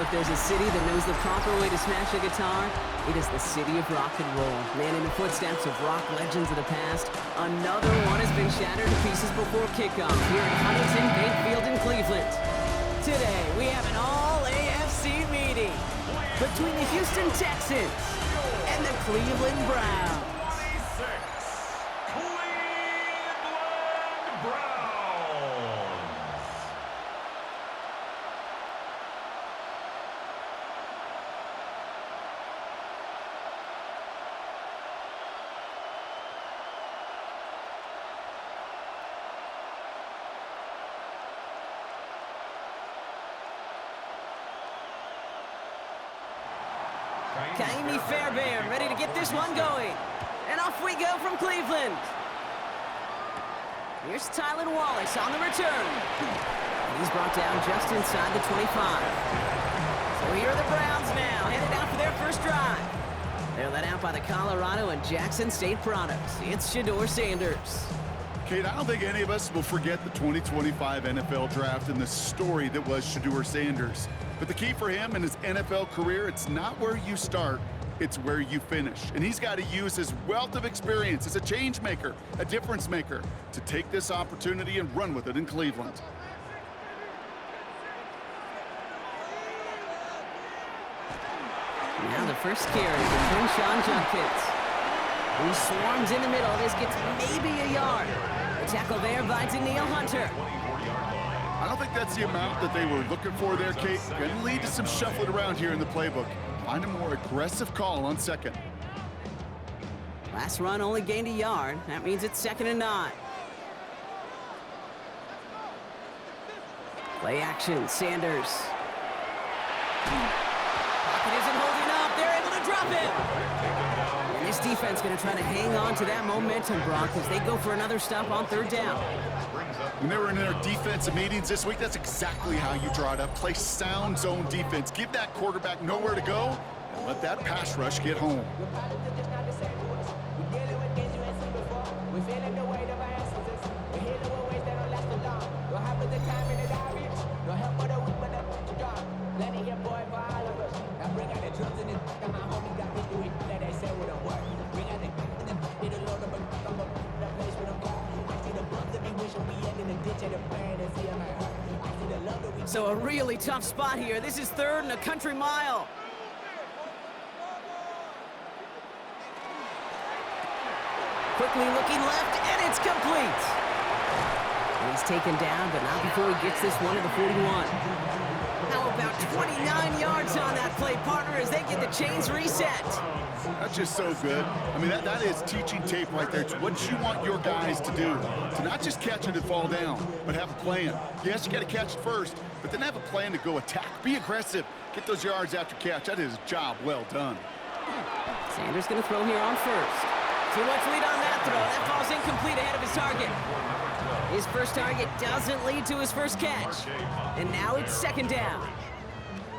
if there's a city that knows the proper way to smash a guitar, it is the city of rock and roll. Man, in the footsteps of rock legends of the past, another one has been shattered to pieces before kickoff here at Huntington Bank Field in Cleveland. Today, we have an all-AFC meeting between the Houston Texans and the Cleveland Browns. Kaimi Fairbairn ready to get this one going. And off we go from Cleveland. Here's Tylan Wallace on the return. He's brought down just inside the 25. So here are the Browns now, headed out for their first drive. They're led out by the Colorado and Jackson State products. It's Shedeur Sanders. Kate, I don't think any of us will forget the 2025 NFL Draft and the story that was Shedeur Sanders. But the key for him in his NFL career, it's not where you start, it's where you finish. And he's got to use his wealth of experience as a change maker, a difference maker, to take this opportunity and run with it in Cleveland. Now the first carry for Quinshon Judkins, who swarms in the middle. This gets maybe a yard. The tackle there by Danielle Hunter. I don't think that's the amount that they were looking for there, Kate. Going to lead to some shuffling around here in the playbook. Find a more aggressive call on second. Last run only gained a yard. That means it's 2nd and 9. Play action, Sanders. Pocket isn't holding up. They're able to drop it. And this defense going to try to hang on to that momentum, Brock, as they go for another stop on 3rd down. When they were in their defensive meetings this week, that's exactly how you draw it up. Play sound zone defense. Give that quarterback nowhere to go, and let that pass rush get home. So a really tough spot here. This is 3rd and a country mile. Quickly looking left, and it's complete. And he's taken down, but not before he gets this one to the 41. How about 29 yards on that play, partner, as they get the chains reset. That's just so good. I mean, that is teaching tape right there. It's what you want your guys to do. To not just catch it and fall down, but have a plan. Yes, you got to catch it first, but then have a plan to go attack. Be aggressive. Get those yards after catch. That is a job well done. Sanders going to throw here on 1st. Too much lead on that throw. That ball's incomplete ahead of his target. His first target doesn't lead to his first catch. And now it's 2nd down.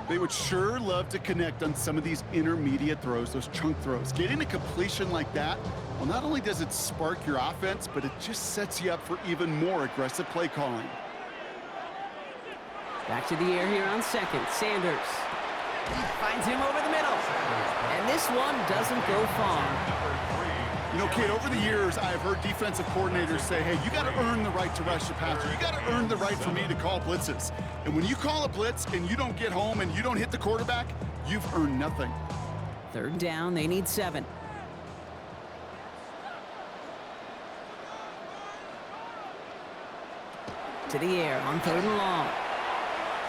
They would sure love to connect on some of these intermediate throws, those chunk throws. Getting a completion like that, well, not only does it spark your offense, but it just sets you up for even more aggressive play calling. Back to the air here on 2nd. Sanders finds him over the middle. And this one doesn't go far. You know, Kate, over the years, I've heard defensive coordinators say, hey, you got to earn the right to rush the passer. You got to earn the right for me to call blitzes. And when you call a blitz and you don't get home and you don't hit the quarterback, you've earned nothing. 3rd down, they need 7. To the air on 3rd and long.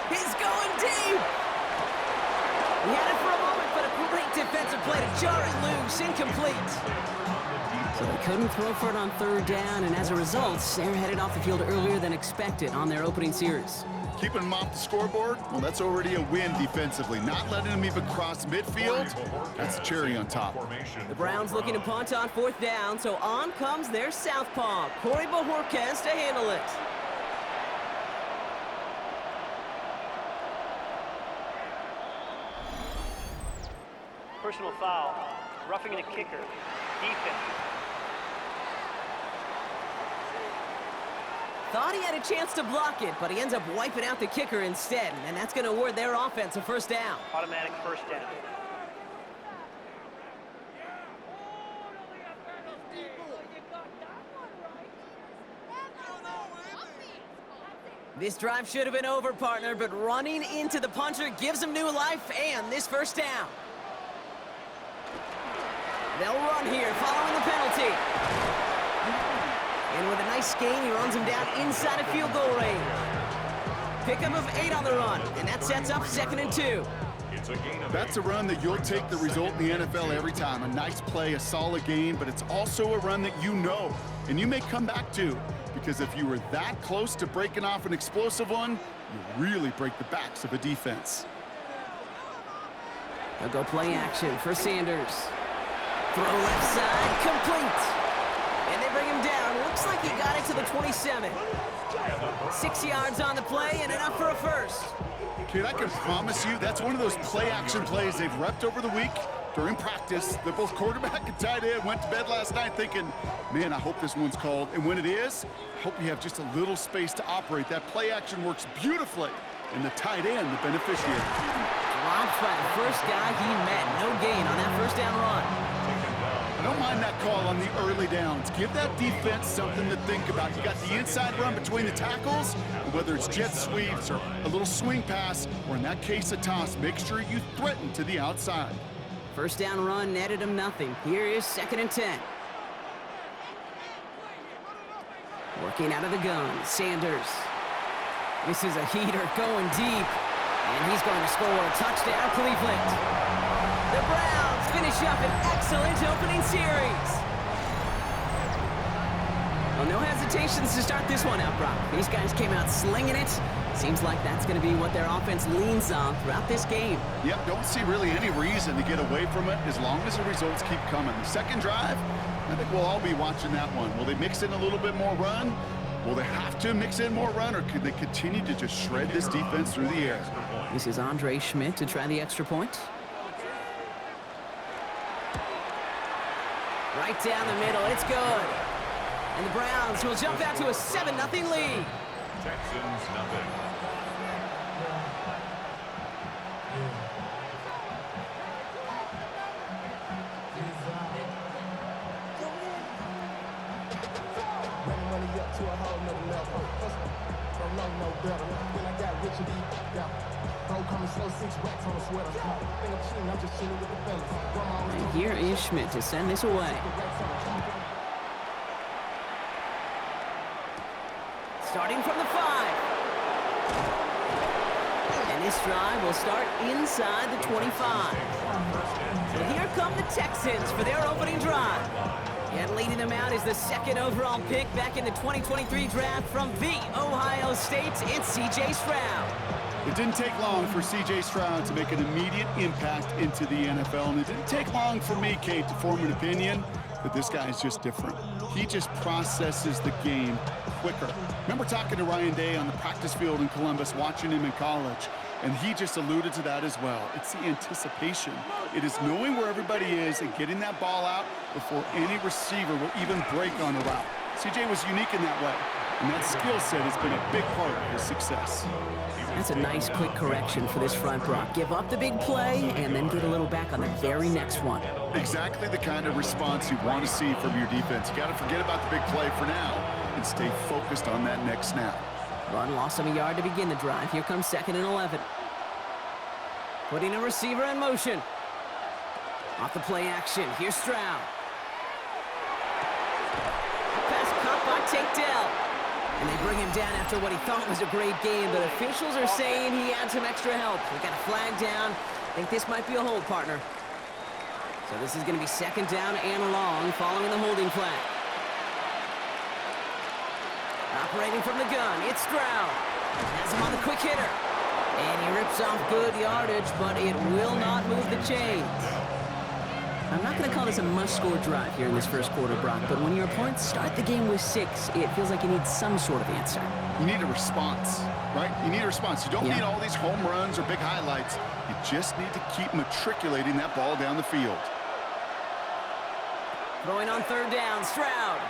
He's going deep! He had it for a moment, but a great defensive play to jar it loose, incomplete. So they couldn't throw for it on 3rd down, and as a result, they're headed off the field earlier than expected on their opening series. Keeping them off the scoreboard, well, that's already a win defensively. Not letting them even cross midfield, that's the cherry on top. The Browns looking to punt on 4th down, so on comes their southpaw, Corey Bojorquez, to handle it. Personal foul, roughing the kicker, defense. Thought he had a chance to block it, but he ends up wiping out the kicker instead, and that's going to award their offense a first down. Automatic first down. This drive should have been over, partner, but running into the punter gives him new life and this first down. They'll run here following the penalty. And with a nice gain, he runs him down inside of field goal range. Pickup of 8 on the run, and that sets up 2nd and 2. That's a run that you'll take the result in the NFL every time. A nice play, a solid gain, but it's also a run that you know and you may come back to, because if you were that close to breaking off an explosive one, you really break the backs of a defense. They'll go play action for Sanders. Throw left side, complete. And they bring him down. Looks like he got it to the 27. 6 yards on the play and enough for a first. Kid, I can promise you that's one of those play-action plays they've repped over the week during practice. They're both quarterback and tight end. Went to bed last night thinking, man, I hope this one's called. And when it is, I hope you have just a little space to operate. That play-action works beautifully. And the tight end, the beneficiary. Dropped by the first guy he met. No gain on that first down run. I don't mind that call on the early downs. Give that defense something to think about. You got the inside run between the tackles, and whether it's jet sweeps or a little swing pass, or in that case a toss, make sure you threaten to the outside. First down run netted him nothing. Here is 2nd and 10. Working out of the gun, Sanders. This is a heater going deep, and he's going to score a touchdown, Cleveland. The Browns finish up an excellent opening series. Well, no hesitations to start this one out, Brock. These guys came out slinging it. Seems like that's going to be what their offense leans on throughout this game. Yep, don't see really any reason to get away from it as long as the results keep coming. The second drive, I think we'll all be watching that one. Will they mix in a little bit more run? Will they have to mix in more run, or could they continue to just shred this defense through the air? This is Andre Schmidt to try the extra point. Right down the middle, it's good. And the Browns will jump out to a 7-0 lead. Texans nothing. And here is Schmidt to send this away. Starting from the 5. And this drive will start inside the 25. So here come the Texans for their opening drive. And leading them out is the 2nd overall pick back in the 2023 draft from the Ohio State. It's C.J. Stroud. It didn't take long for C.J. Stroud to make an immediate impact into the NFL, and it didn't take long for me, Kate, to form an opinion that this guy is just different. He just processes the game quicker. Remember talking to Ryan Day on the practice field in Columbus, watching him in college, and he just alluded to that as well. It's the anticipation. It is knowing where everybody is and getting that ball out before any receiver will even break on a route. C.J. was unique in that way, and that skill set has been a big part of his success. That's a nice quick correction for this front, Brock. Give up the big play and then get a little back on the very next one. Exactly the kind of response you want to see from your defense. You got to forget about the big play for now and stay focused on that next snap. Run lost him a yard to begin the drive. Here comes 2nd and 11. Putting a receiver in motion. Off the play action. Here's Stroud. Pass caught by Tate Dell. And they bring him down after what he thought was a great game, but officials are saying he had some extra help. We got a flag down. I think this might be a hold, partner. So this is going to be 2nd down and long following the holding flag. Operating from the gun, it's Stroud. Has him on the quick hitter. And he rips off good yardage, but it will not move the chains. I'm not going to call this a must-score drive here in this first quarter, Brock, but when your opponents start the game with 6, it feels like you need some sort of answer. You need a response, right? You need a response. You don't need all these home runs or big highlights. You just need to keep matriculating that ball down the field. Throwing on 3rd down, Stroud.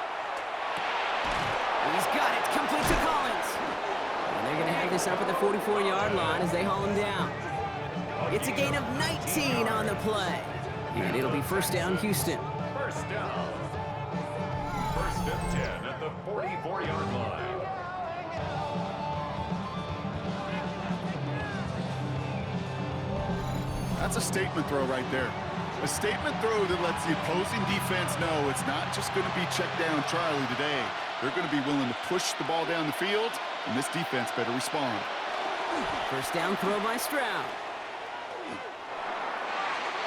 He's got it, complete to Collins. And they're going to have this up at the 44-yard line as they haul him down. It's a gain of 19 on the play. And it'll be first down, Houston. First down. First and 10 at the 44-yard line. That's a statement throw right there. A statement throw that lets the opposing defense know it's not just going to be check down Charlie today. They're going to be willing to push the ball down the field, and this defense better respond. First down throw by Stroud.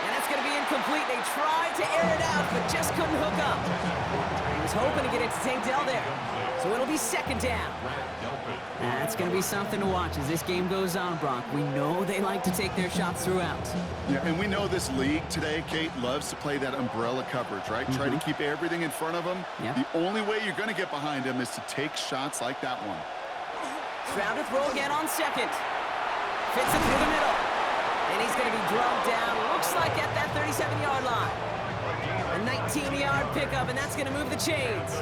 And that's going to be incomplete. They tried to air it out, but just couldn't hook up. He was hoping to get it to Tank Dell there. So it'll be second down. That's going to be something to watch as this game goes on, Brock. We know they like to take their shots throughout. Yeah, and we know this league today, Kate, loves to play that umbrella coverage, right? Try to keep everything in front of them. Yep. The only way you're going to get behind them is to take shots like that one. Stroud to throw again on second. Fits it through the middle. And he's going to be drugged down, looks like at that 37-yard line. A 19-yard pickup, and that's going to move the chains.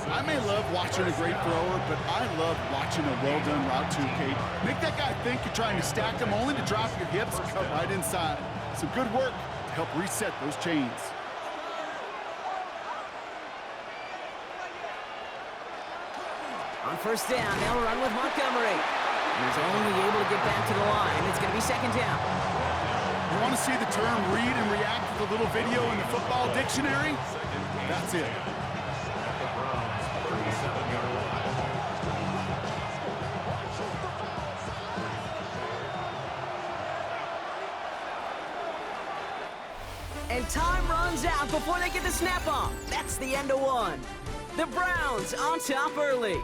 I may love watching a great thrower, but I love watching a well-done route too, Kate. Make that guy think you're trying to stack him, only to drop your hips and cut right inside. Some good work to help reset those chains. On first down, they'll run with Montgomery. And he's only able to get back to the line. It's going to be second down. You want to see the term read and react with a little video in the football dictionary? That's it. And time runs out before they get the snap off. That's the end of one. The Browns on top early.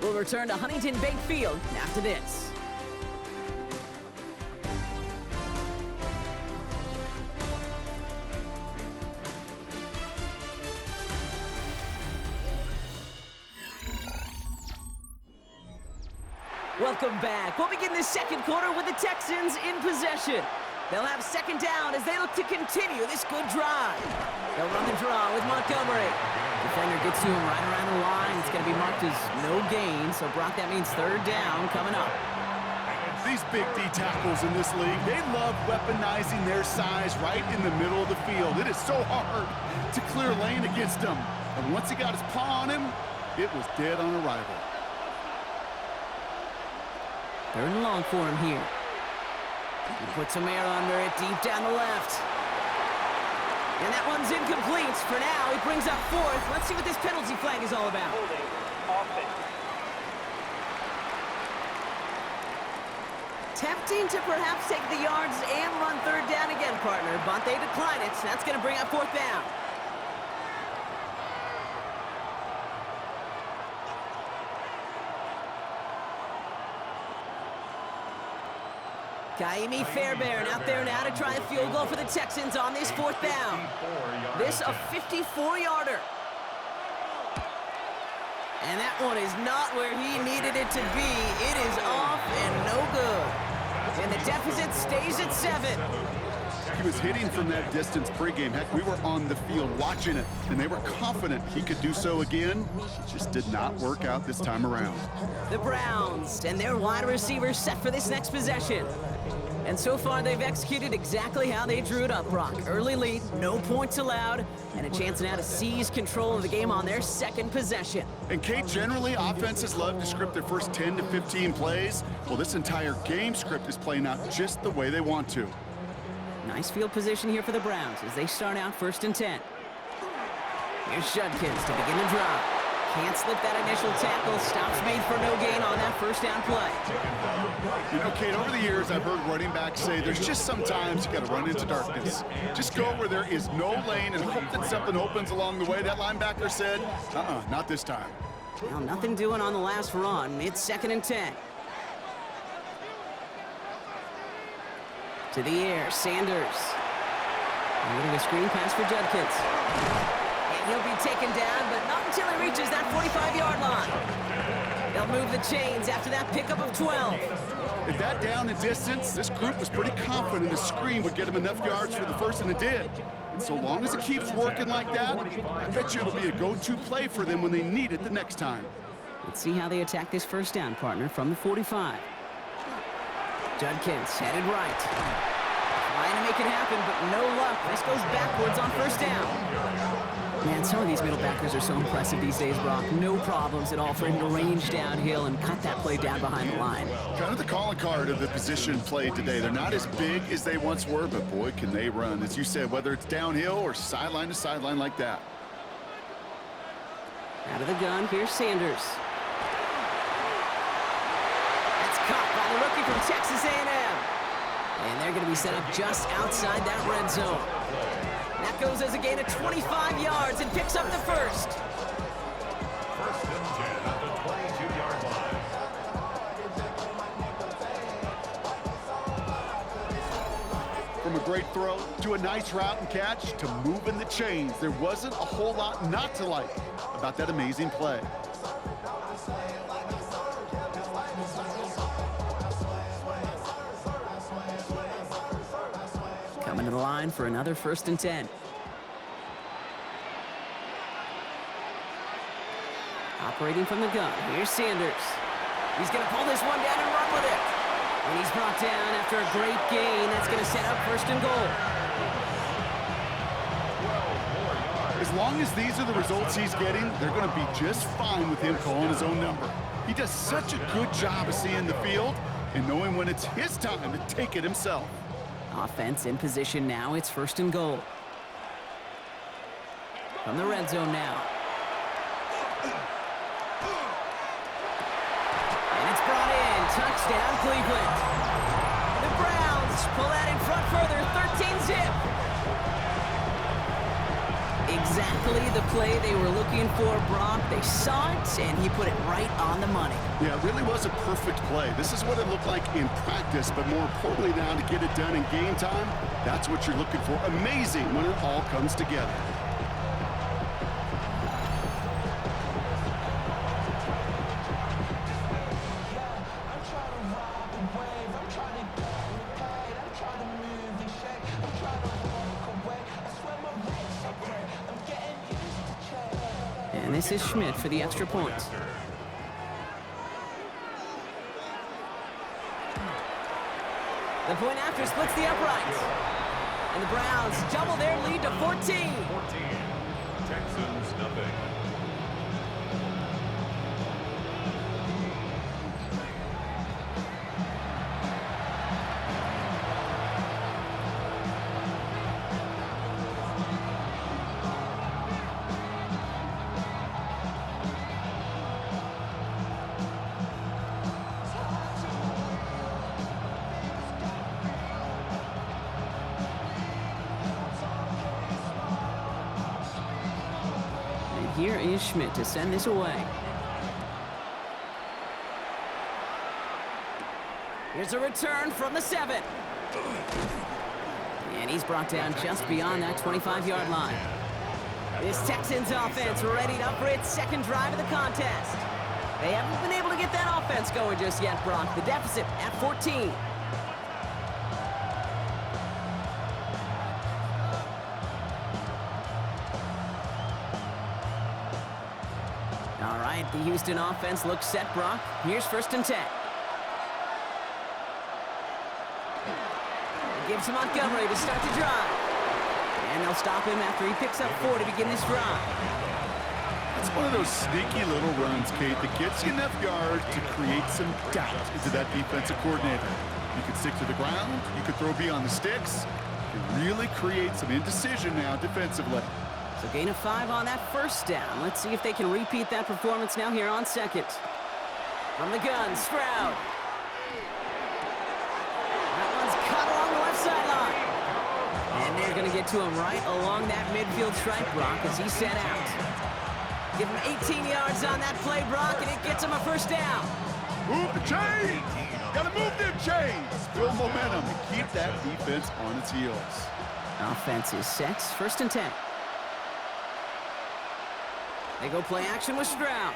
We'll return to Huntington Bank Field after this. Welcome back. We'll begin the second quarter with the Texans in possession. They'll have second down as they look to continue this good drive. They'll run the draw with Montgomery. Defender gets to him right around the line. It's going to be marked as no gain. So, Brock, that means third down coming up. These big D tackles in this league, they love weaponizing their size right in the middle of the field. It is so hard to clear lane against them. And once he got his paw on him, it was dead on arrival. Third and long for him here. He puts some air under it deep down the left. And that one's incomplete. For now, he brings up fourth. Let's see what this penalty flag is all about. Holding. Offense. Tempting to perhaps take the yards and run third down again, partner, but they decline it. So that's going to bring up fourth down. Kaimi Fairbairn out there now to try a field goal for the Texans on this fourth down. This a 54-yarder. And that one is not where he needed it to be. It is off and no good. And the deficit stays at 7. He was hitting from that distance pregame. Heck, we were on the field watching it, and they were confident he could do so again. It just did not work out this time around. The Browns and their wide receivers set for this next possession. And so far, they've executed exactly how they drew it up, Brock. Early lead, no points allowed, and a chance now to seize control of the game on their second possession. And Kate, generally, offenses love to script their first 10 to 15 plays. Well, this entire game script is playing out just the way they want to. Nice field position here for the Browns as they start out first and 10. Here's Judkins to begin the drive. Can't slip that initial tackle. Stops made for no gain on that first down play. You know, Kate, over the years, I've heard running backs say there's just sometimes you got to run into darkness. Just go where there is no lane and hope that something opens along the way. That linebacker said, not this time. Well, nothing doing on the last run. It's second and 10. To the air, Sanders. And getting a screen pass for Judkins. And he'll be taken down, but not until he reaches that 45-yard line. They'll move the chains after that pickup of 12. At that down and distance, this group was pretty confident the screen would get him enough yards for the first, and it did. And so long as it keeps working like that, I bet you it'll be a go-to play for them when they need it the next time. Let's see how they attack this first down, partner, from the 45. Judkins headed right. Trying to make it happen, but no luck. This goes backwards on first down. Man, some of these middle backers are so impressive these days, Brock. No problems at all for him to range downhill and cut that play down behind the line. Kind of the calling card of the position played today. They're not as big as they once were, but boy, can they run. As you said, whether it's downhill or sideline to sideline like that. Out of the gun, here's Sanders. That's caught by the rookie from Texas A&M. And they're going to be set up just outside that red zone. That goes as a gain of 25 yards and picks up the first. First and 10 at the 22-yard line. From a great throw to a nice route and catch to moving the chains, there wasn't a whole lot not to like about that amazing play. Coming to the line for another first and 10. Operating from the gun, here's Sanders. He's going to pull this one down and run with it. And he's brought down after a great gain. That's going to set up first and goal. As long as these are the results he's getting, they're going to be just fine with him calling his own number. He does such a good job of seeing the field and knowing when it's his time to take it himself. Offense in position now. It's first and goal. From the red zone now. And it's brought in. Touchdown, Cleveland. The Browns pull that in front further. 13-zip. Exactly the play they were looking for, Brock. They saw it, and he put it right on the money. Yeah, it really was a perfect play. This is what it looked like in practice, but more importantly now to get it done in game time, that's what you're looking for. Amazing when it all comes together. And this is Schmidt for the extra point. The point after splits the uprights. And the Browns double their lead to 14. 14. Texans nothing. Here is Schmidt to send this away. Here's a return from the 7. And he's brought down just beyond that 25-yard line. This Texans offense readied up for its second drive of the contest. They haven't been able to get that offense going just yet, Brock. The deficit at 14. All right, the Houston offense looks set, Brock. Here's first and 10. It gives to Montgomery to start the drive. And they'll stop him after he picks up 4 to begin this drive. It's one of those sneaky little runs, Kate, that gets you enough yards to create some doubt into that defensive coordinator. You can stick to the ground. You could throw beyond the sticks. You really create some indecision now defensively. So gain of 5 on that first down. Let's see if they can repeat that performance now here on second. From the gun, Stroud. That one's cut along the left sideline. And they're going to get to him right along that midfield stripe, Brock, as he set out. Give him 18 yards on that play, Brock, and it gets him a first down. Move the chains! Gotta move them chains! Build momentum and keep that defense on its heels. Offense is set. First and 10. They go play action with Stroud.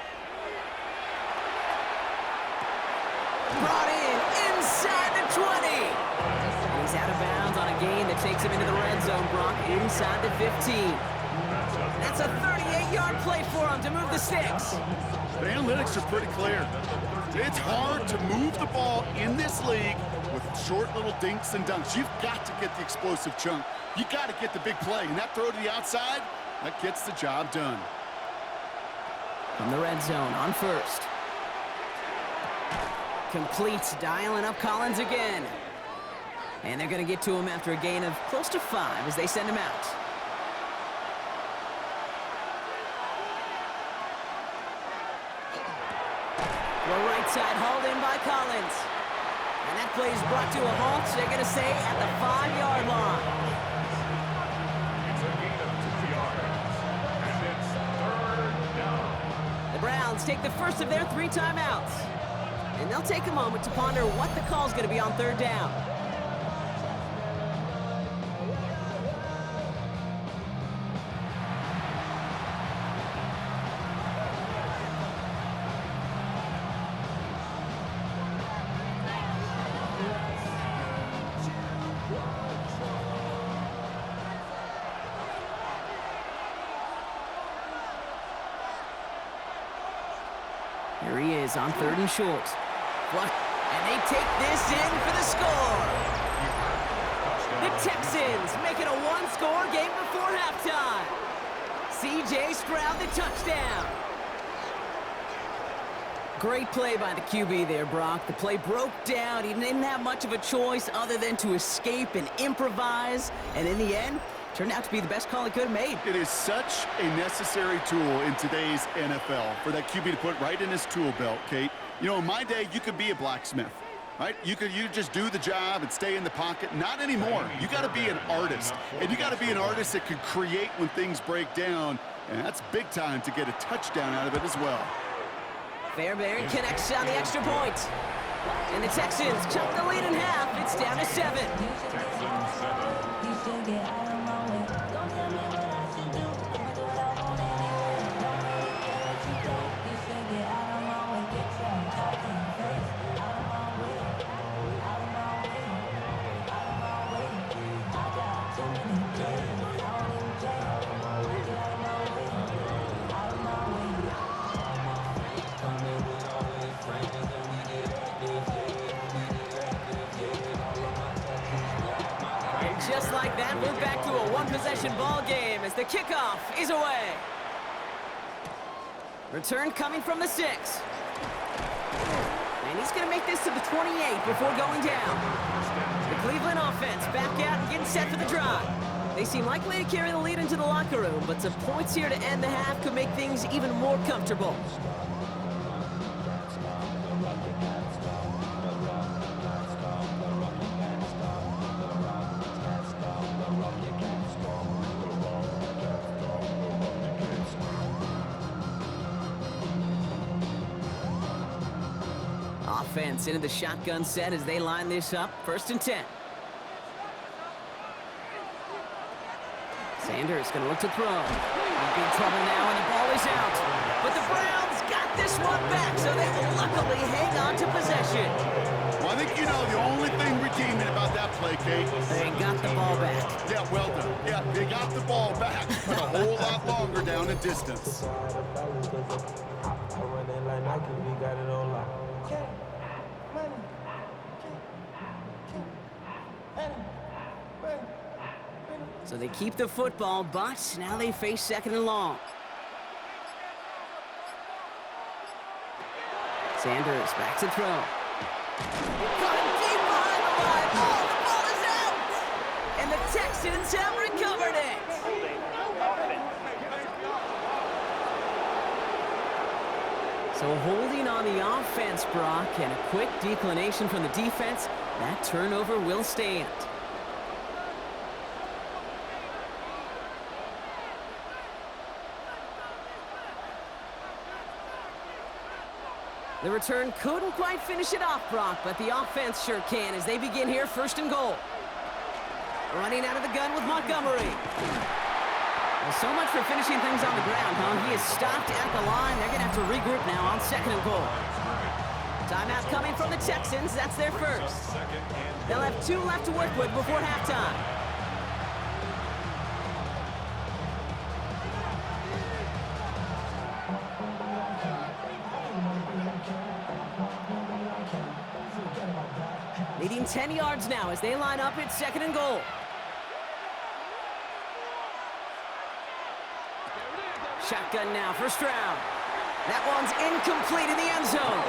Brought in inside the 20. And he's out of bounds on a gain that takes him into the red zone, Brock, inside the 15. That's a 38-yard play for him to move the sticks. The analytics are pretty clear. It's hard to move the ball in this league with short little dinks and dunks. You've got to get the explosive chunk. You got to get the big play. And that throw to the outside, that gets the job done. From the red zone on first. Completes, dialing up Collins again. And they're going to get to him after a gain of close to 5 as they send him out. The right side hauled in by Collins. And that play is brought to a halt, so they're going to say at the 5-yard line. It's a gain of 2 yards. And it's 3rd down. The Browns take the first of their 3 timeouts. And they'll take a moment to ponder what the call's going to be on 3rd down. Here he is on 3rd and short. What? And they take this in for the score. The Texans make it a 1-score game before halftime. C.J. Stroud the touchdown. Great play by the QB there, Brock. The play broke down. He didn't have much of a choice other than to escape and improvise. And in the end, turned out to be the best call he could have made. It is such a necessary tool in today's NFL for that QB to put right in his tool belt, Kate. You know, in my day, you could be a blacksmith, right? You just do the job and stay in the pocket. Not anymore. You got to be an artist, and you got to be an artist that can create when things break down, and that's big time to get a touchdown out of it as well. Fairbairn connects on the extra point. And the Texans chop the lead in half. It's down to 7. Texans 7. Just like that, we're back to a one-possession ball game as the kickoff is away. Return coming from the 6. And he's going to make this to the 28 before going down. The Cleveland offense back out and getting set for the drive. They seem likely to carry the lead into the locker room, but some points here to end the half could make things even more comfortable. Offense into the shotgun set as they line this up. 1st and 10. Sanders going to look to throw. In big trouble now, and the ball is out. But the Browns got this one back, so they will luckily hang on to possession. Well, I think you know the only thing redeeming about that play, Kate. They got the ball back. Yeah, well done. Yeah, they got the ball back, but a whole lot longer down in distance. So they keep the football, but now they face 2nd and long. Sanders back to throw. Caught him deep behind the line. Oh, the ball is out! And the Texans have recovered it. So holding on the offense, Brock, and a quick declination from the defense. That turnover will stand. The return couldn't quite finish it off, Brock, but the offense sure can as they begin here 1st and goal. Running out of the gun with Montgomery. Well, so much for finishing things on the ground, huh? He is stopped at the line. They're going to have to regroup now on 2nd and goal. Timeout coming from the Texans. That's their first. They'll have 2 left to work with before halftime. 10 yards now as they line up at 2nd and goal. Shotgun now for Stroud. That one's incomplete in the end zone.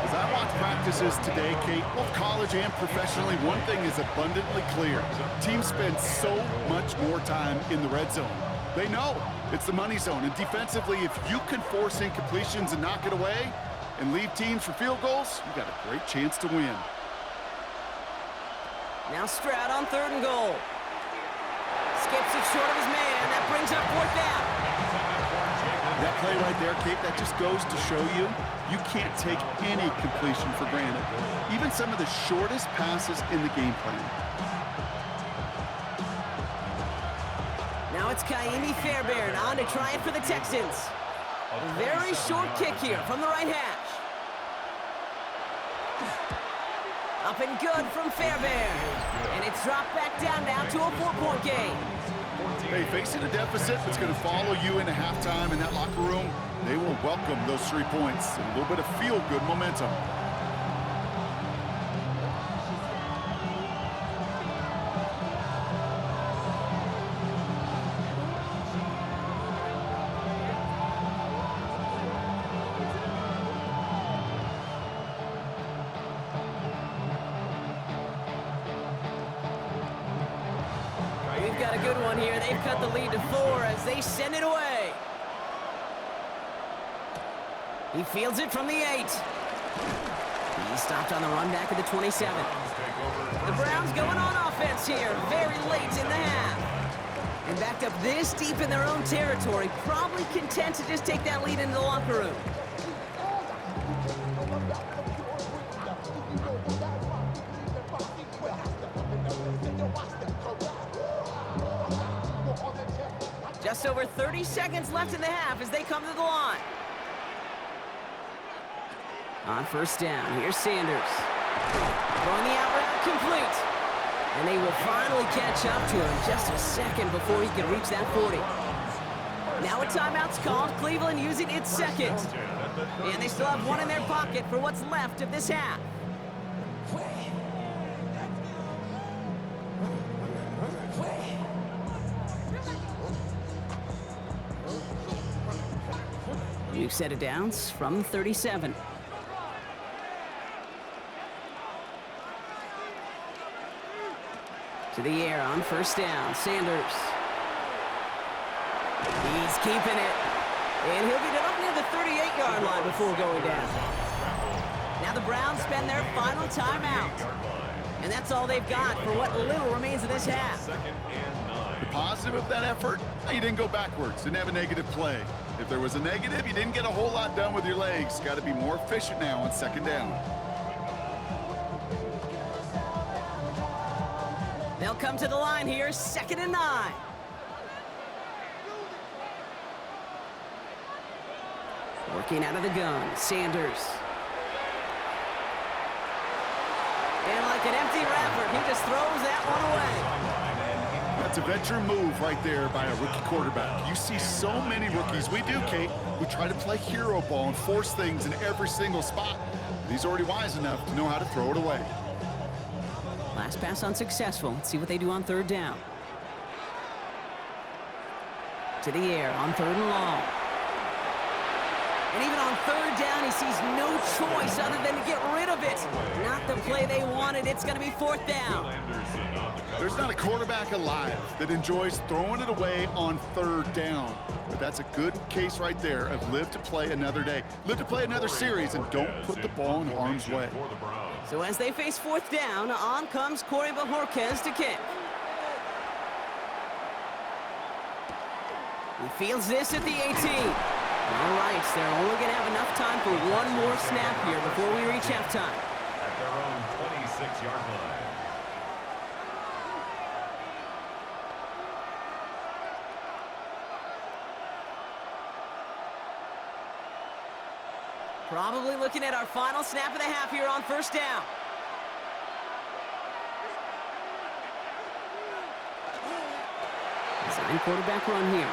As I watch practices today, Kate, both college and professionally, one thing is abundantly clear. Teams spend so much more time in the red zone. They know it's the money zone. And defensively, if you can force incompletions and knock it away and leave teams for field goals, you've got a great chance to win. Now Stroud on 3rd and goal. Skips it short of his man. That brings up 4th down. That play right there, Kate, that just goes to show you, you can't take any completion for granted. Even some of the shortest passes in the game plan. Now it's Kaimi Fairbairn on to try it for the Texans. Very short kick here from the right hash. Up and good from Fairbairn. And it's dropped back down now to a 4-point game. Hey, facing a deficit that's going to follow you into halftime in that locker room, they will welcome those 3 points and a little bit of feel-good momentum. We've got a good one here. They've cut the lead to 4 as they send it away. He fields it from the 8. He's stopped on the run back at the 27. The Browns going on offense here very late in the half. And backed up this deep in their own territory, probably content to just take that lead into the locker room. Just over 30 seconds left in the half as they come to the line. On 1st down, here's Sanders. Throwing the out route complete. And they will finally catch up to him just a second before he can reach that 40. Now a timeout's called. Cleveland using its 2nd. And they still have one in their pocket for what's left of this half. New set of downs from 37. To the air on 1st down, Sanders. He's keeping it. And he'll get it up near the 38-yard line before going down. Now the Browns spend their final timeout. And that's all they've got for what little remains of this half. The positive of that effort, you didn't go backwards, didn't have a negative play. If there was a negative, you didn't get a whole lot done with your legs. Got to be more efficient now on 2nd down. They'll come to the line here, 2nd and 9. Working out of the gun, Sanders. And like an empty wrapper, he just throws that one away. That's a veteran move right there by a rookie quarterback. You see so many rookies, we do, Kate, who try to play hero ball and force things in every single spot. But he's already wise enough to know how to throw it away. Last pass unsuccessful. Let's see what they do on 3rd down. To the air on 3rd and long. And even on 3rd down, he sees no choice other than to get rid of it. Not the play they wanted. It's going to be 4th down. There's not a quarterback alive that enjoys throwing it away on 3rd down. But that's a good case right there of live to play another day. Live to play another series and don't put the ball in harm's way. So as they face 4th down, on comes Corey Bajorquez to kick. He fields this at the 18. All right, so they're only going to have enough time for one more snap here before we reach halftime. At their own 26-yard line. Probably looking at our final snap of the half here on 1st down. Design quarterback run here.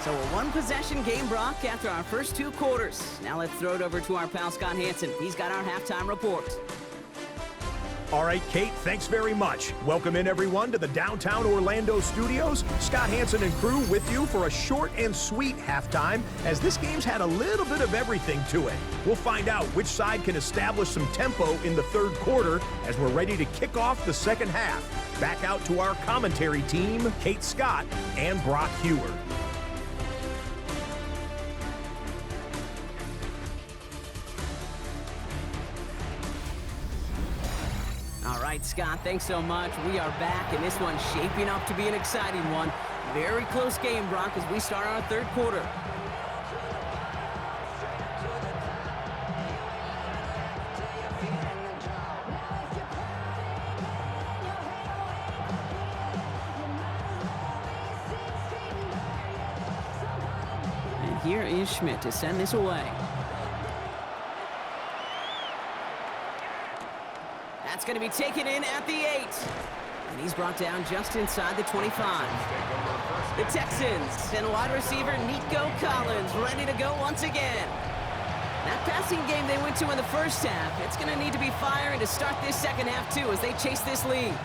So a one-possession game, Brock, after our first 2 quarters. Now let's throw it over to our pal Scott Hansen. He's got our halftime report. All right, Kate, thanks very much. Welcome in, everyone, to the downtown Orlando studios. Scott Hansen and crew with you for a short and sweet halftime, as this game's had a little bit of everything to it. We'll find out which side can establish some tempo in the third quarter as we're ready to kick off the second half. Back out to our commentary team, Kate Scott and Brock Heward. All right, Scott, thanks so much. We are back, and this one's shaping up to be an exciting one. Very close game, Brock, as we start our third quarter. And here is Schmidt to send this away. That's going to be taken in at the 8. And he's brought down just inside the 25. The Texans and wide receiver Nico Collins ready to go once again. That passing game they went to in the first half, it's going to need to be firing to start this second half too as they chase this lead.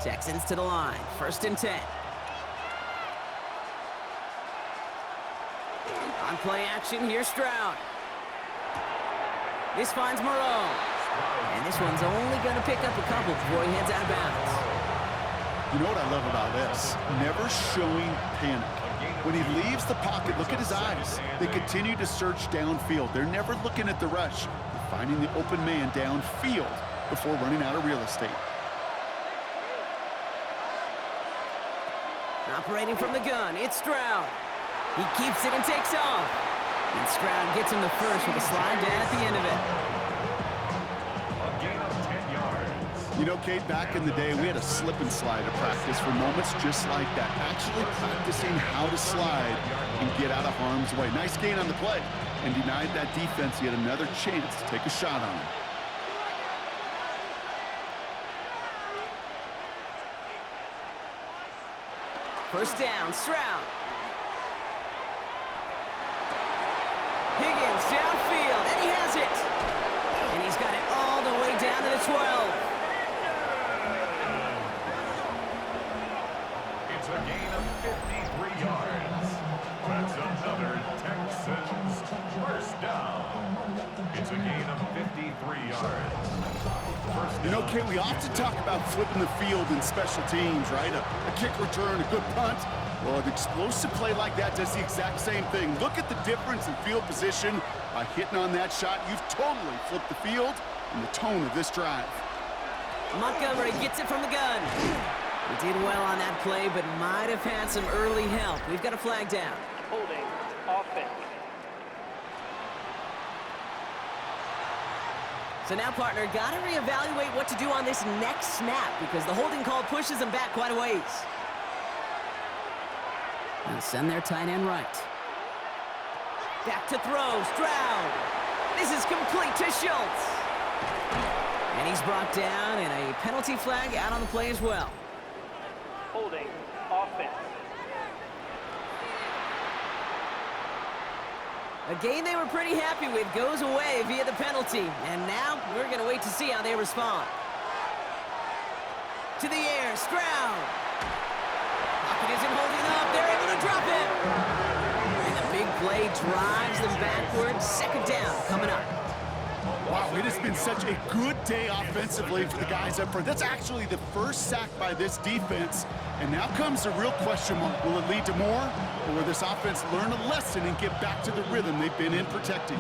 Texans to the line, 1st and 10. On play action, here's Stroud. This finds Moreau. And this one's only going to pick up a couple before he heads out of bounds. You know what I love about this? Never showing panic. When he leaves the pocket, look at his eyes. They continue to search downfield. They're never looking at the rush. They're finding the open man downfield before running out of real estate. Operating from the gun, it's Stroud. He keeps it and takes off. And Stroud gets him the first with a slide down at the end of it. A gain of 10 yards. You know, Kate, back in the day, we had a slip and slide to practice for moments just like that. Actually practicing how to slide and get out of harm's way. Nice gain on the play. And denied that defense yet another chance to take a shot on him. First down, Stroud. Higgins downfield, and he has it. And he's got it all the way down to the 12. It's a gain of 53 yards. That's another Texans first down. It's a gain of 53 yards. You know, Kate, we often talk about flipping the field in special teams, right? A kick return, a good punt. Well, an explosive play like that does the exact same thing. Look at the difference in field position. By hitting on that shot, you've totally flipped the field and the tone of this drive. Montgomery gets it from the gun. He did well on that play, but might have had some early help. We've got a flag down. Holding. Offense. So now, partner, got to reevaluate what to do on this next snap because the holding call pushes them back quite a ways. They'll send their tight end right. Back to throw, Stroud. This is complete to Schultz. And he's brought down, and a penalty flag out on the play as well. Holding. Offense. A game they were pretty happy with goes away via the penalty. And now we're going to wait to see how they respond. To the air, Stroud. Pocket isn't holding up. They're able to drop it. And the big play drives them backwards. Second down coming up. Wow, it has been such a good day offensively for the guys up front. That's actually the first sack by this defense. And now comes the real question mark. Will it lead to more? Or will this offense learn a lesson and get back to the rhythm they've been in protecting?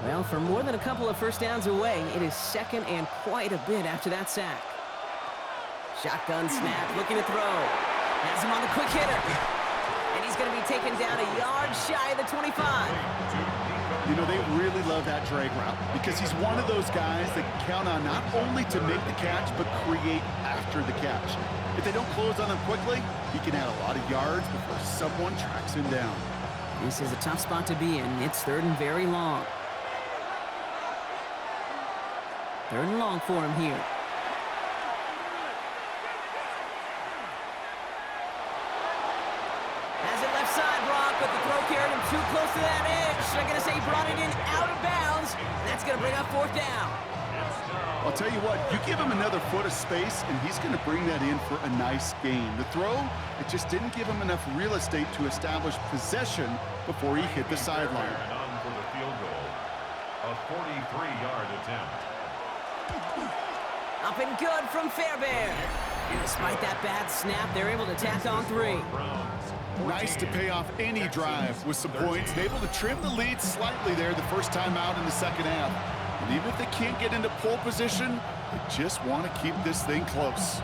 Well, for more than a couple of first downs away, it is second and quite a bit after that sack. Shotgun snap, looking to throw. Has him on the quick hitter. And he's going to be taken down a yard shy of the 25. You know, they really love that drag route because he's one of those guys that count on not only to make the catch, but create after the catch. If they don't close on him quickly, he can add a lot of yards before someone tracks him down. This is a tough spot to be in. It's third and very long. Third and long for him here. too close to that edge. They're going to say he brought it in out of bounds. And that's going to bring up fourth down. I'll tell you what, you give him another foot of space, and he's going to bring that in for a nice gain. The throw, it just didn't give him enough real estate to establish possession before he hit the sideline. And on for the field goal, a 43-yard attempt. Up and good from Fairbairn. And despite that bad snap, they're able to tack on 3. Nice to pay off any drive with some points, and able to trim the lead slightly there the first time out in the second half. And even if they can't get into pole position, they just want to keep this thing close.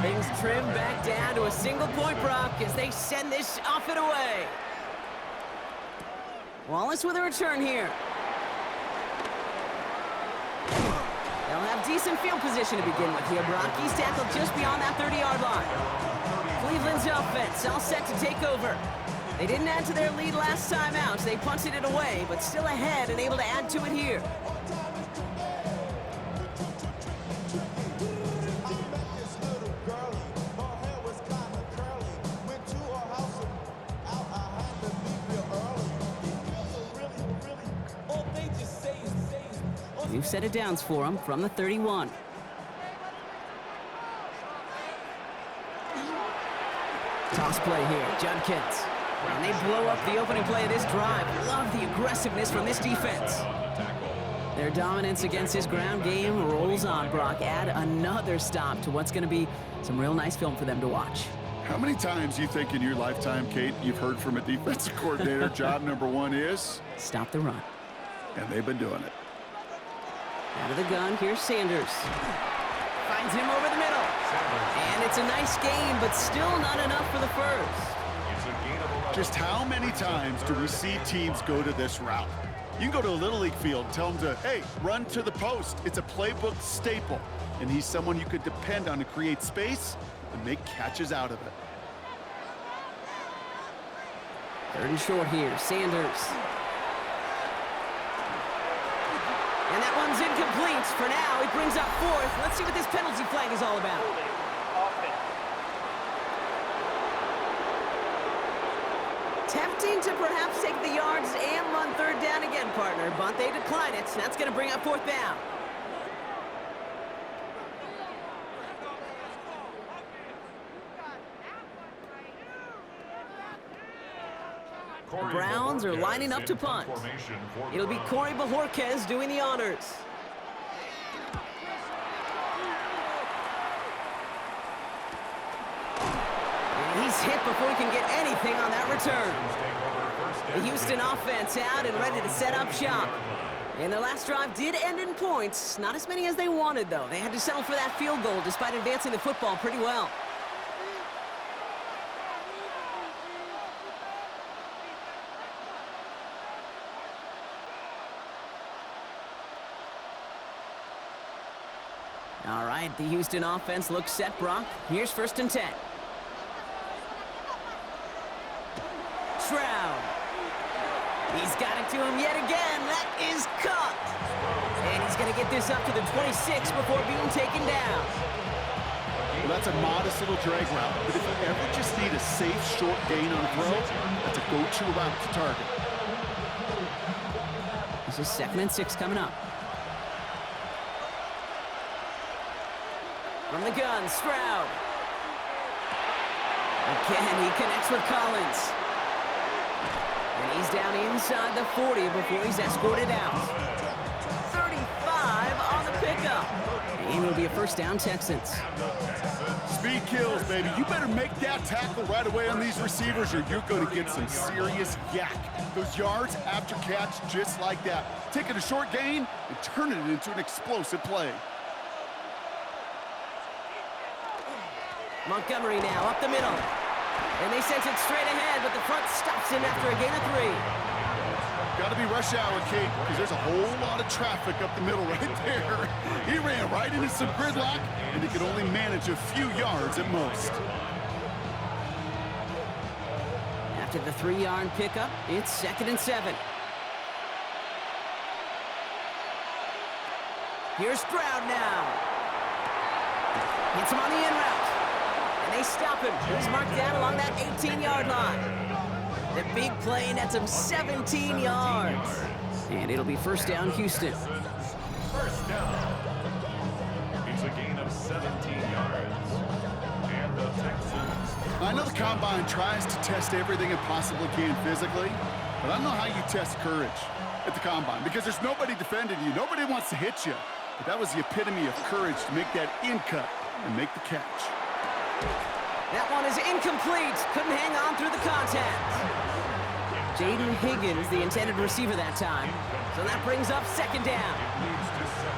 Things trim back down to a single point, Brock, as they send this off and away. Wallace with a return here. They'll have decent field position to begin with here, Brock. He's tackled just beyond that 30-yard line. Cleveland's offense all set to take over. They didn't add to their lead last time out. They punted it away, but still ahead and able to add to it here. New set of downs for him from the 31. Toss play here, Judkins. And they blow up the opening play of this drive. Love the aggressiveness from this defense. Their dominance against his ground game rolls on, Brock. Add another stop to what's going to be some real nice film for them to watch. How many times you think in your lifetime, Kate, you've heard from a defensive coordinator, job number 1 is? Stop the run. And they've been doing it. Out of the gun, here's Sanders. Finds him over the middle. And it's a nice game, but still not enough for the first. Just how many times do we see teams go to this route? You can go to a Little League field, tell them to, hey, run to the post. It's a playbook staple. And he's someone you could depend on to create space and make catches out of it. 3rd and short here, Sanders. And that one's incomplete. For now, it brings up 4th. Let's see what this penalty flag is all about. Tempting to perhaps take the yards and run 3rd down again, partner. But they decline it. That's going to bring up 4th down. The Browns are lining up to punt. It'll be Corey Bajorquez doing the honors. And he's hit before he can get anything on that return. The Houston offense out and ready to set up shop. And their last drive did end in points. Not as many as they wanted, though. They had to settle for that field goal despite advancing the football pretty well. All right, the Houston offense looks set, Brock. Here's 1st and 10. Stroud. He's got it to him yet again. That is caught. And he's going to get this up to the 26 before being taken down. Well, that's a modest little drag route, but if you ever just need a safe, short gain on a throw, that's a go-to route to target. This is 2nd and 6 coming up. From the gun, Stroud. Again, he connects with Collins. And he's down inside the 40 before he's escorted out. 35 on the pickup. And it'll be a 1st down, Texans. Speed kills, baby. You better make that tackle right away on these receivers or you're going to get some serious yak. Those yards after catch just like that. Taking a short gain and turning it into an explosive play. Montgomery now up the middle. And they sent it straight ahead, but the front stops him after a gain of 3. Got to be rush hour, Kate, because there's a whole lot of traffic up the middle right there. He ran right into some gridlock, and he could only manage a few yards at most. After the 3-yard pickup, it's 2nd and 7. Here's Stroud now. Gets him on the in route. And they stop him. He's marked down along that 18-yard line. The big play nets him 17 yards. And it'll be 1st down, Houston. 1st down. It's a gain of 17 yards. And the Texans. I know the Combine tries to test everything it possibly can physically, but I don't know how you test courage at the Combine because there's nobody defending you. Nobody wants to hit you. But that was the epitome of courage to make that in cut and make the catch. That one is incomplete. Couldn't hang on through the contact. Jaden Higgins, the intended receiver that time. So that brings up 2nd down.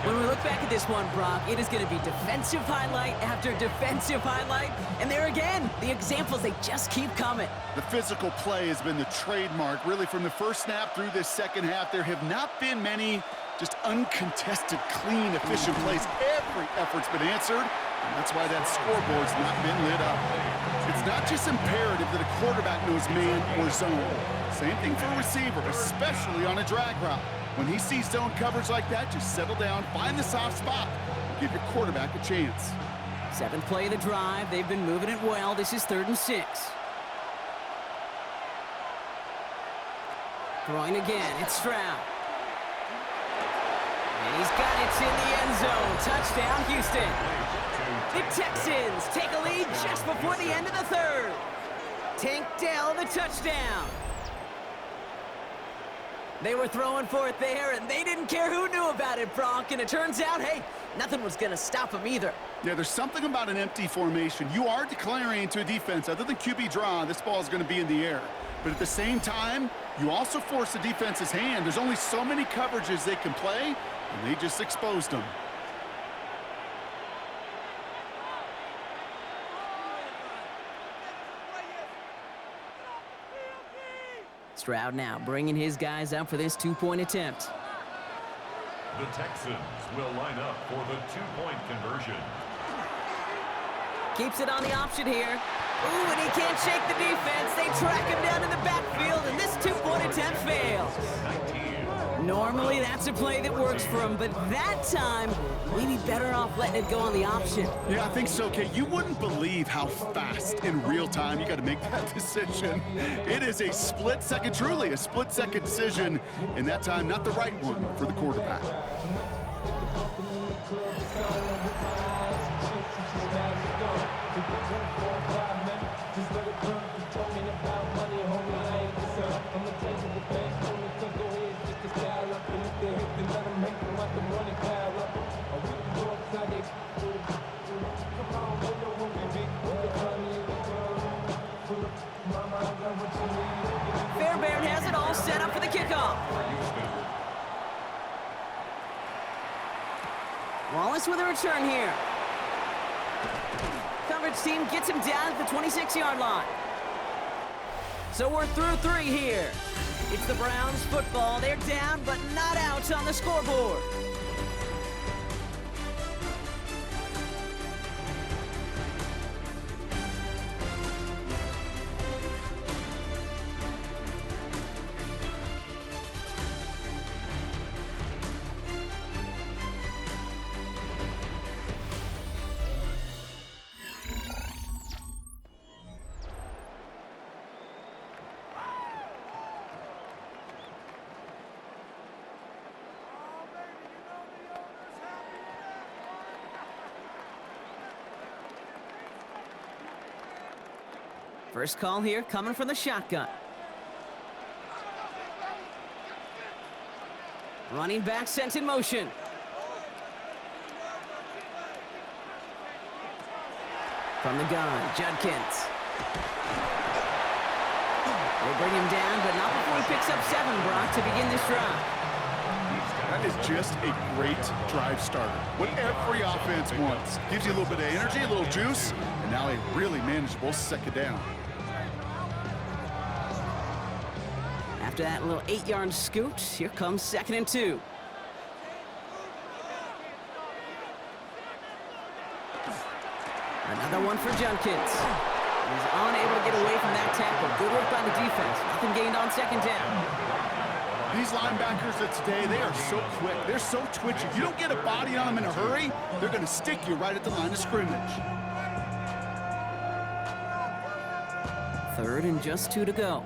When we look back at this one, Brock, it is going to be defensive highlight after defensive highlight. And there again, the examples, they just keep coming. The physical play has been the trademark. Really, from the first snap through this second half, there have not been many just uncontested, clean, efficient plays. Every effort's been answered, and that's why that scoreboard's not been lit up. It's not just imperative that a quarterback knows man or zone. Same thing for a receiver, especially on a drag route. When he sees zone coverage like that, just settle down, find the soft spot, and give your quarterback a chance. 7th play of the drive. They've been moving it well. This is 3rd and 6. Throwing again. It's Stroud. And he's got it in the end zone. Touchdown, Houston. The Texans take a lead just before the end of the 3rd. Tank Dell the touchdown. They were throwing for it there, and they didn't care who knew about it, Brock. And it turns out, hey, nothing was going to stop them either. Yeah, there's something about an empty formation. You are declaring to a defense, other than QB draw, this ball is going to be in the air. But at the same time, you also force the defense's hand. There's only so many coverages they can play, and they just exposed them. Stroud now bringing his guys up for this 2-point attempt. The Texans will line up for the 2-point conversion. Keeps it on the option here. Ooh, and he can't shake the defense. They track him down in the backfield, and this 2-point attempt fails. Normally, that's a play that works for him, but that time, maybe better off letting it go on the option. Yeah, I think so, Kate. You wouldn't believe how fast in real time you got to make that decision. It is a split second, truly a split second decision, and that time not the right one for the quarterback. Fairbairn has it all set up for the kickoff. Wallace with a return here. Coverage team gets him down at the 26-yard line. So we're through 3 here. It's the Browns football. They're down, but not out on the scoreboard. First call here coming from the shotgun. Running back sent in motion. From the gun, Judkins. They bring him down, but not before he picks up 7, Brock, to begin this drive. That is just a great drive starter. What every offense wants. Gives you a little bit of energy, a little juice, and now a really manageable second down. After that little 8-yard scoot, here comes 2nd and 2. Another one for Judkins. He's unable to get away from that tackle. Good work by the defense. Nothing gained on second down. These linebackers of today, they are so quick. They're so twitchy. If you don't get a body on them in a hurry, they're going to stick you right at the line of scrimmage. 3rd and just 2 to go.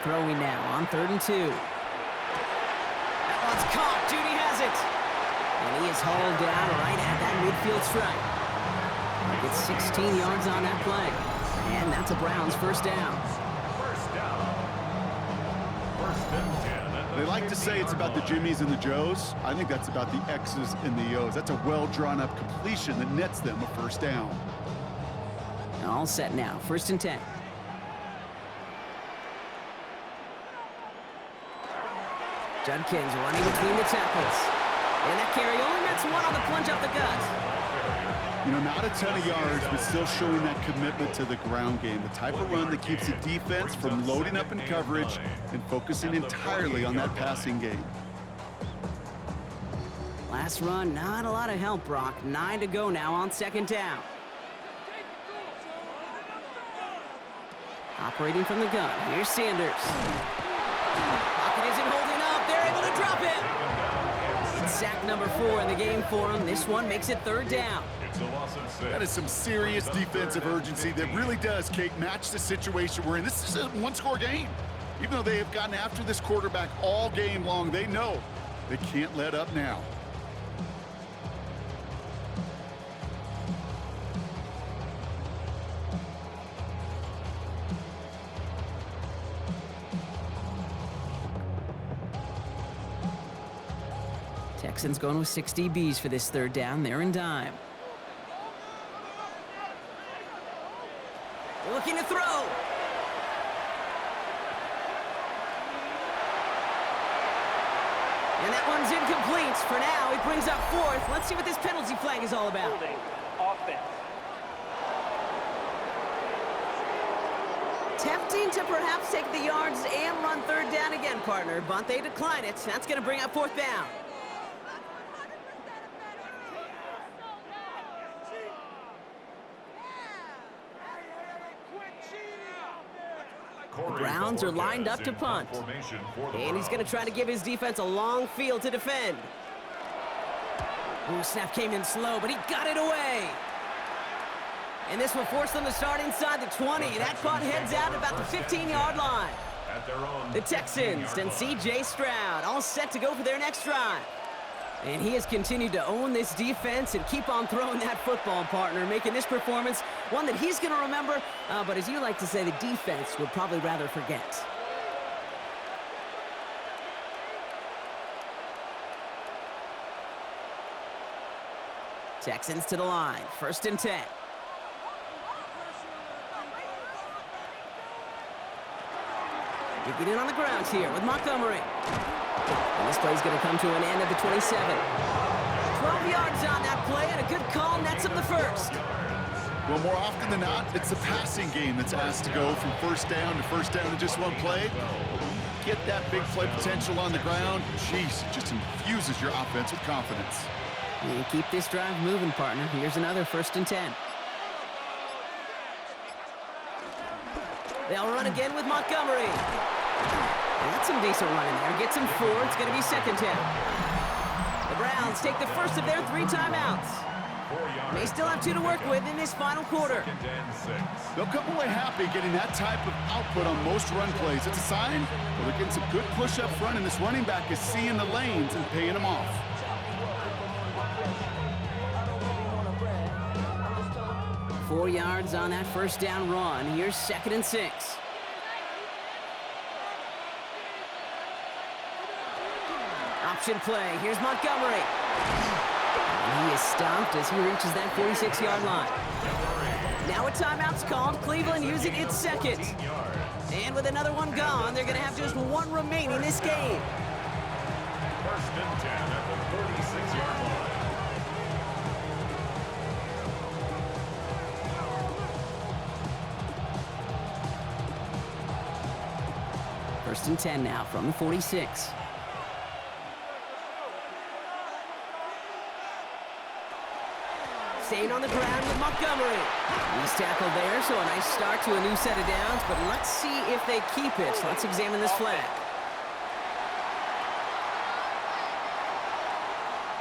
Throwing now on 3rd and 2. That one's caught. Judy has it. And he is hauled down right at that midfield stripe. Gets 16 yards on that play. And that's a Browns first down. First down. 1st and 10. They like to say it's about the Jimmies and the Joes. I think that's about the X's and the O's. That's a well-drawn-up completion that nets them a first down. All set now. 1st and 10. Judkins running between the tackles. And that carry only nets 1 on the plunge up the gut. You know, not a ton of yards, but still showing that commitment to the ground game. The type of run that keeps the defense from loading up in coverage and focusing entirely on that passing game. Last run, not a lot of help, Brock. 9 to go now on 2nd down. Operating from the gun, here's Sanders. Pocket isn't holding up, they're able to drop him. It's sack number 4 in the game for him. This one makes it 3rd down. It's a loss of 6. That is some serious defensive urgency that really does, Kate, match the situation we're in. This is a one-score game. Even though they have gotten after this quarterback all game long, they know they can't let up now. Texans going with 6 DBs for this 3rd down. They're in dime. Looking to throw. And that one's incomplete. For now, he brings up 4th. Let's see what this penalty flag is all about. Holding. Offense. Tempting to perhaps take the yards and run 3rd down again, partner, but they decline it. That's going to bring up 4th down. The Browns are lined up to punt. And he's going to try to give his defense a long field to defend. Ooh, snap came in slow, but he got it away. And this will force them to start inside the 20. That punt heads out about the 15-yard line. The Texans and C.J. Stroud all set to go for their next drive. And he has continued to own this defense and keep on throwing that football, partner, making this performance one that he's going to remember, but as you like to say, the defense would probably rather forget. Texans to the line, 1st and 10. Digging in on the ground here with Montgomery. And this play's going to come to an end at the 27. 12 yards on that play, and a good call nets him the 1st. Well, more often than not, it's the passing game that's asked to go from 1st down to 1st down in just one play. Get that big play potential on the ground. Jeez, it just infuses your offense with confidence. And keep this drive moving, partner. Here's another 1st and 10. They'll run again with Montgomery. That's some decent running there. Gets him 4. It's going to be 2nd down. The Browns take the first of their 3 timeouts. They still have 2 to work with in this final quarter. They'll come away happy getting that type of output on most run plays. It's a sign well, they're getting some good push up front, and this running back is seeing the lanes and paying them off. Four yards on that 1st down run. Here's 2nd and 6. Option play. Here's Montgomery. And he is stopped as he reaches that 46-yard line. Now a timeout's called. Cleveland using its 2nd. And with another one gone, they're going to have just 1 remaining this game. 1st and 10 at the 46-yard line. First and 10 now from the 46. staying on the ground with Montgomery. He's tackled there, so a nice start to a new set of downs, but let's see if they keep it. Let's examine this flag.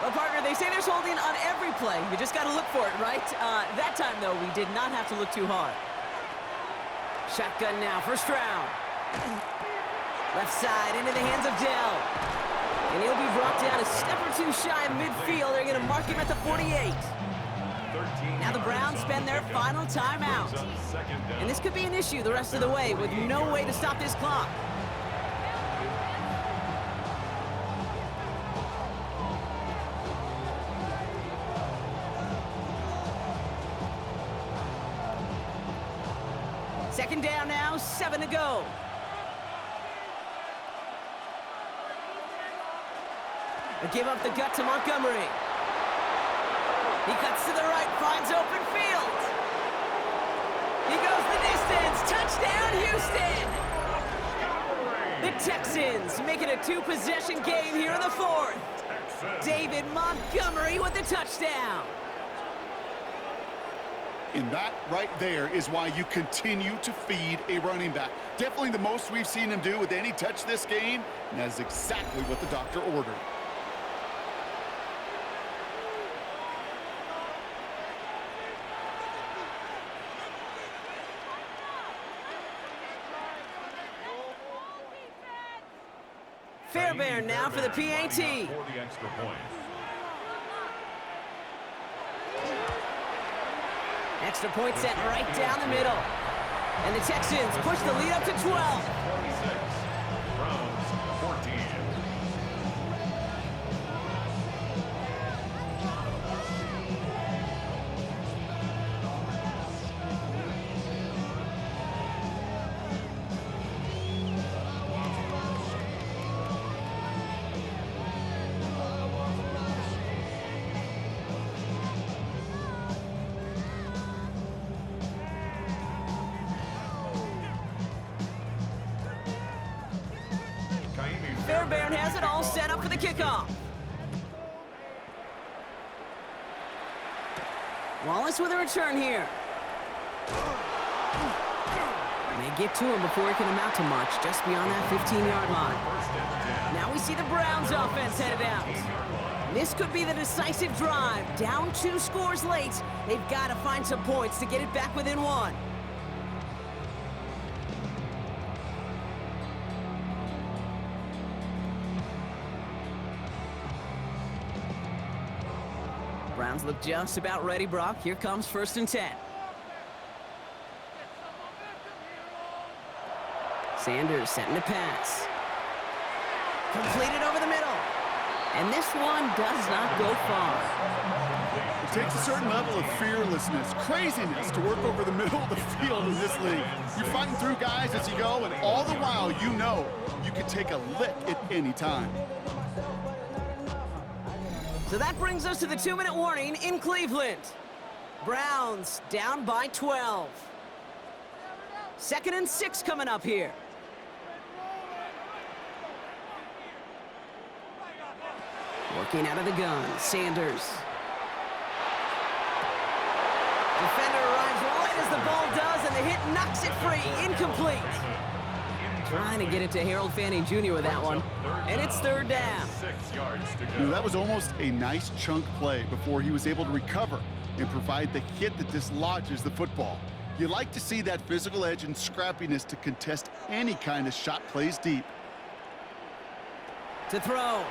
Well, partner, they say there's holding on every play. You just got to look for it, right? That time, though, we did not have to look too hard. Shotgun now, first round. Left side into the hands of Dell. And he'll be brought down a step or two shy of midfield. They're going to mark him at the 48. Now the Browns spend their final timeout. And this could be an issue the rest of the way with no way to stop this clock. Second down now, 7 to go. Give up the gut to Montgomery. He cuts to the right, finds open field. He goes the distance. Touchdown, Houston! The Texans make it a two-possession game here in the fourth. David Montgomery with the touchdown. And that right there is why you continue to feed a running back. Definitely the most we've seen him do with any touch this game, and that is exactly what the doctor ordered. Fairbairn now for the PAT. For the extra point. Extra point set right down the middle. And the Texans push the lead up to 12. 46. Browns 14. Fairbairn has it all set up for the kickoff. Wallace with a return here. They get to him before he can amount to much, just beyond that 15-yard line. Now we see the Browns offense headed out. This could be the decisive drive. Down 2 scores late. They've got to find some points to get it back within 1. Browns look just about ready, Brock. Here comes 1st and 10. Sanders setting to pass. Completed over the middle. And this one does not go far. It takes a certain level of fearlessness, craziness to work over the middle of the field in this league. You're fighting through guys as you go, and all the while you know you can take a lick at any time. So that brings us to the 2-minute warning in Cleveland. Browns down by 12. 2nd and 6 coming up here. Working out of the gun, Sanders. Defender arrives right as the ball does, and the hit knocks it free. Incomplete. Trying to get it to Harold Fanning Jr. with that one. And it's 3rd down. 6 yards to go. You know, that was almost a nice chunk play before he was able to recover and provide the hit that dislodges the football. You like to see that physical edge and scrappiness to contest any kind of shot plays deep. To throw.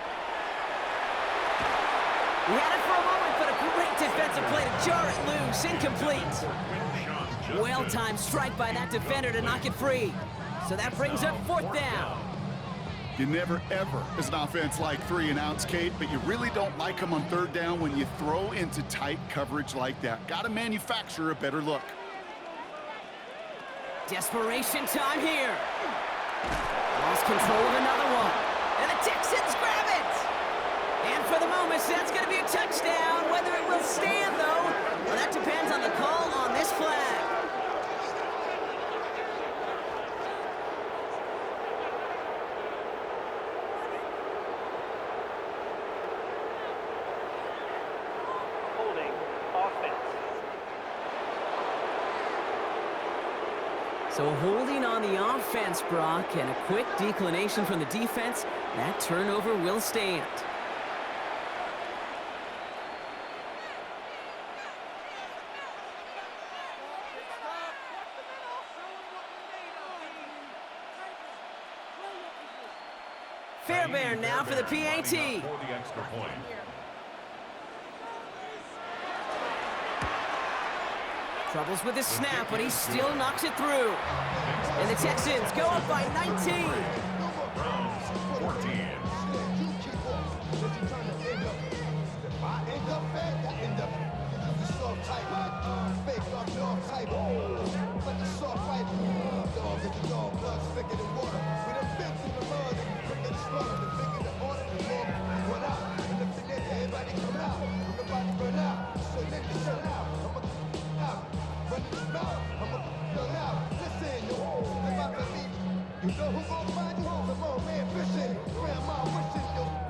He had it for a moment, but a great defensive play to jar it loose. Incomplete. Well-timed strike by that defender to knock it free. So that brings up 4th down. You never, ever, as an offense, like 3-and-outs, Kate, but you really don't like them on 3rd down when you throw into tight coverage like that. Got to manufacture a better look. Desperation time here. Lost control of another one. And the Texans grab it. And for the moment, that's going to be a touchdown. Whether it will stand, though, well, that depends on the call on this flag. Holding offense. So holding on the offense, Brock, and a quick declination from the defense, that turnover will stand. Fairbairn now for the PAT. For the extra point. Troubles with his snap, but he still knocks it through. And the Texans go up by 19. Browns 14.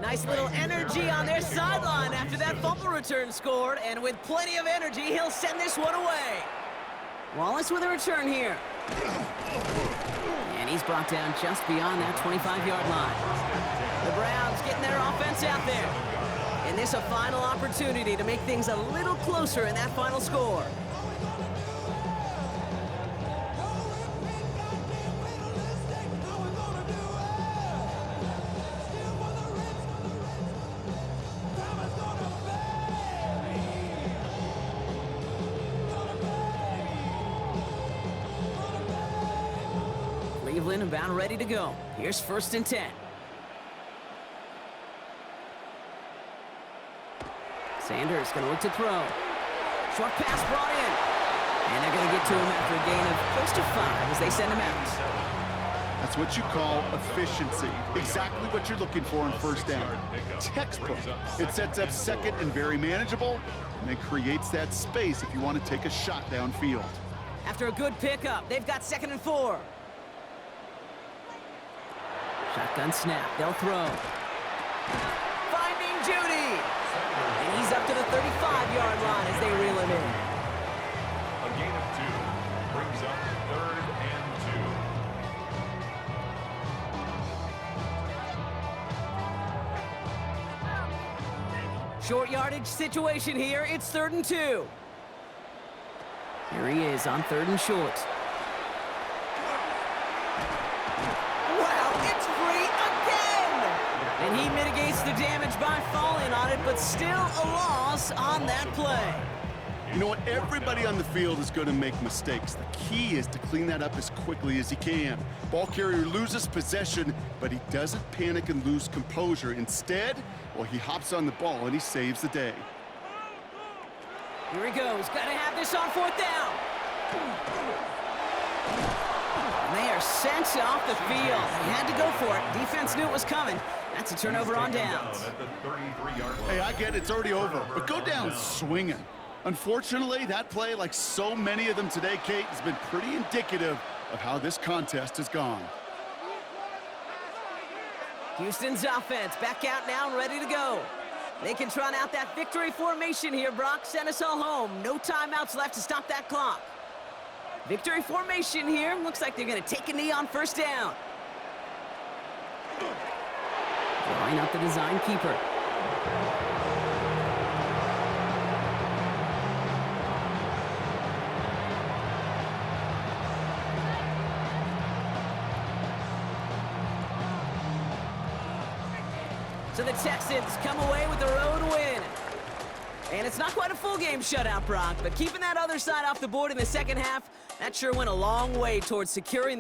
Nice little energy on their sideline after that fumble return scored, and with plenty of energy, he'll send this one away. Wallace with a return here. And he's brought down just beyond that 25-yard line. The Browns getting their offense out there. And this a final opportunity to make things a little closer in that final score. Cleveland about ready to go. Here's 1st and 10. Sanders going to look to throw. Short pass brought in. And they're going to get to him after a gain of close to 5 as they send him out. That's what you call efficiency. Exactly what you're looking for in 1st down. Textbook. It sets up 2nd and very manageable, and then creates that space if you want to take a shot downfield. After a good pickup, they've got 2nd and 4. Shotgun snap, they'll throw. Finding Judy. And he's up to the 35-yard line as they reel him in. A gain of 2 brings up 3rd and 2. Short yardage situation here. It's 3rd and 2. Here he is on 3rd and short. Wow, it's free again! And he mitigates the damage by falling on it, but still a loss on that play. You know what? Everybody on the field is going to make mistakes. The key is to clean that up as quickly as he can. Ball carrier loses possession, but he doesn't panic and lose composure. Instead, well, he hops on the ball and he saves the day. Here he goes. Got to have this on 4th down. And they are sent off the field. They had to go for it. Defense knew it was coming. That's a turnover on downs. Hey, I get it. It's already over. But go down swinging. Unfortunately, that play, like so many of them today, Kate, has been pretty indicative of how this contest has gone. Houston's offense back out now and ready to go. They can trot out that victory formation here, Brock. Send us all home. No timeouts left to stop that clock. Victory formation here. Looks like they're going to take a knee on 1st down. Drawing up the design keeper. So the Texans come away with the road win. And it's not quite a full game shutout, Brock, but keeping that other side off the board in the 2nd half, that sure went a long way towards securing